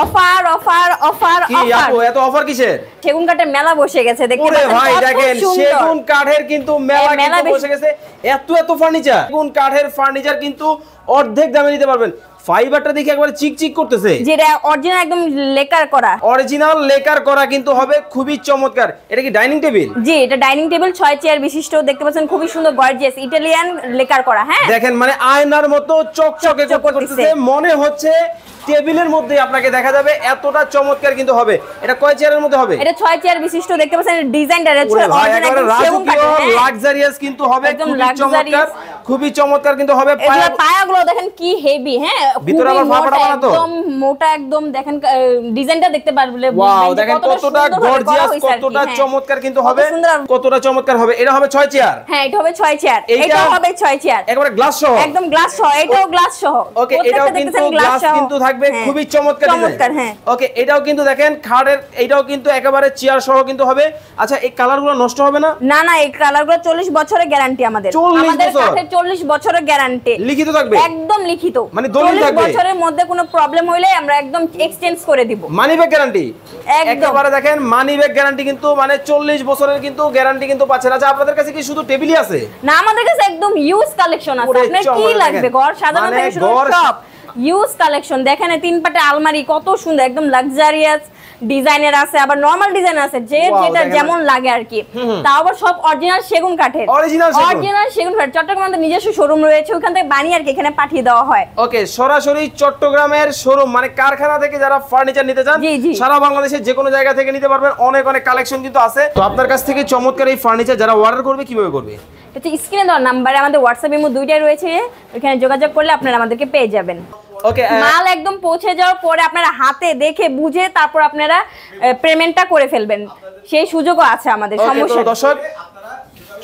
Offer offer offer কি আপু এত অফার কিসের? সেগুন কাঠের মেলা বসে গেছে দেখতে ওরে পাচ্ছেন ভাই দেখেন সেগুন কাঠের কিন্তু মেলা কিন্তু বসে গেছে। এত ফার্নিচার, সেগুন কাঠের ফার্নিচার কিন্তু অর্ধেক দামে নিতে পারবেন। ফাইবারটা দেখে একবারে চিকচিক করতেছে, যেটা অরিজিনাল একদম লেকার করা, অরিজিনাল লেকার করা কিন্তু হবে খুবই চমৎকার। এটা কি ডাইনিং টেবিল? জি, এটা ডাইনিং টেবিল 6 চেয়ার বিশিষ্ট, দেখতে পাচ্ছেন খুবই সুন্দর গর্জিয়াস ইটালিয়ান লেকার করা। হ্যাঁ দেখেন মানে আয়নার মতো চকচকে করতেছে, মনে হচ্ছে টেবিলের মধ্যে আপনাকে দেখা যাবে, এতটা চমৎকার কিন্তু হবে। এটা কয় চেয়ারের মধ্যে হবে? এটা 6 চেয়ার বিশিষ্ট, দেখতে পাচ্ছেন ডিজাইনটা লাক্সারিয়াস কিন্তু হবে, খুবই চমৎকার, খুবই চমৎকার কিন্তু হবে। পায়াগুলো দেখেন কি হেভি, হ্যাঁ ভিতরে আবার ফাঁপা বানাতো, একদম মোটা, একদম দেখেন ডিজাইনটা দেখতে পারলে ওয়াও দেখেন কতটা গর্জিয়াস, কতটা চমৎকার কিন্তু হবে, কতটা চমৎকার হবে। এটা হবে 6 চেয়ার। হ্যাঁ এটা হবে 6 চেয়ার, এটা হবে 6 চেয়ার একবারে গ্লাস সহ, একদম গ্লাস সহ, এটাও গ্লাস সহ। ওকে এটাও কিন্তু গ্লাস কিন্তু থাকবে, খুবই চমৎকার চমৎকার। হ্যাঁ ওকে এটাও কিন্তু দেখেন খাটের, এটাও কিন্তু একেবারে চেয়ার সহ কিন্তু হবে। আচ্ছা এই কালারগুলো নষ্ট হবে না? না না, এই কালারগুলো 40 বছরের গ্যারান্টি আমাদের, আমাদের কাঠের 40 বছরের গ্যারান্টি লিখিত থাকবে, একদম লিখিত, মানে দলিল থাকবে। 40 বছরের মধ্যে কোনো প্রবলেম হইলে আমরা একদম এক্সচেঞ্জ করে দিব। মানি ব্যাক গ্যারান্টি একেবারে দেখেন, মানি ব্যাক গ্যারান্টি কিন্তু মানে 40 বছরের কিন্তু গ্যারান্টি কিন্তু পাচ্ছেন। আচ্ছা আপনাদের কাছে কি শুধু টেবিলই আছে? না, আমাদের কাছে একদম ইউজ কালেকশন আছে। আপনার কি লাগবে ঘর সাজানো থেকে শুরু করে সব ইউজ কালেকশন। দেখেন 3 পাটে আলমারি কত সুন্দর, একদম লাক্সারিয়াস ডিজাইনের আছে, আবার নরমাল ডিজাইন আছে, যে যেটা যেমন লাগে আর কি। তাও আবার সব অরিজিনাল সেগুন কাঠের, অরিজিনাল সেগুন কাঠ। চট্টগ্রামে নিজস্ব শোরুম রয়েছে, ওখান থেকে বানিয়ে আর কি এখানে পাঠিয়ে দেওয়া হয়। ওকে সরাসরি চট্টগ্রামের শোরুম মানে কারখানা থেকে যারা ফার্নিচার নিতে চান সারা বাংলাদেশের যে কোনো জায়গা থেকে নিতে পারবেন। অনেক অনেক কালেকশন কিন্তু আছে। তো আপনার কাছ থেকে চমৎকার এই ফার্নিচার যারা অর্ডার করবে কিভাবে করবে? এটা স্ক্রিনে দেওয়া নাম্বারে আমাদের হোয়াটসঅ্যাপ ইমো দুইটাই রয়েছে, ওখানে যোগাযোগ করলে আপনারা আমাদেরকে পেয়ে যাবেন। ওকে মাল একদম পৌঁছে যাওয়ার পরে আপনারা হাতে দেখে বুঝে তারপর আপনারা পেমেন্টটা করে ফেলবেন, সেই সুযোগও আছে আমাদের। সমস্যা দর্শক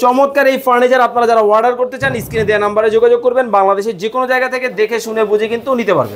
চমৎকার এই ফার্নিচার আপনারা যারা অর্ডার করতে চান স্ক্রিনে দেওয়া নাম্বারে যোগাযোগ করবেন। বাংলাদেশের যে কোনো জায়গা থেকে দেখে শুনে বুঝে কিন্তু নিতে পারবেন।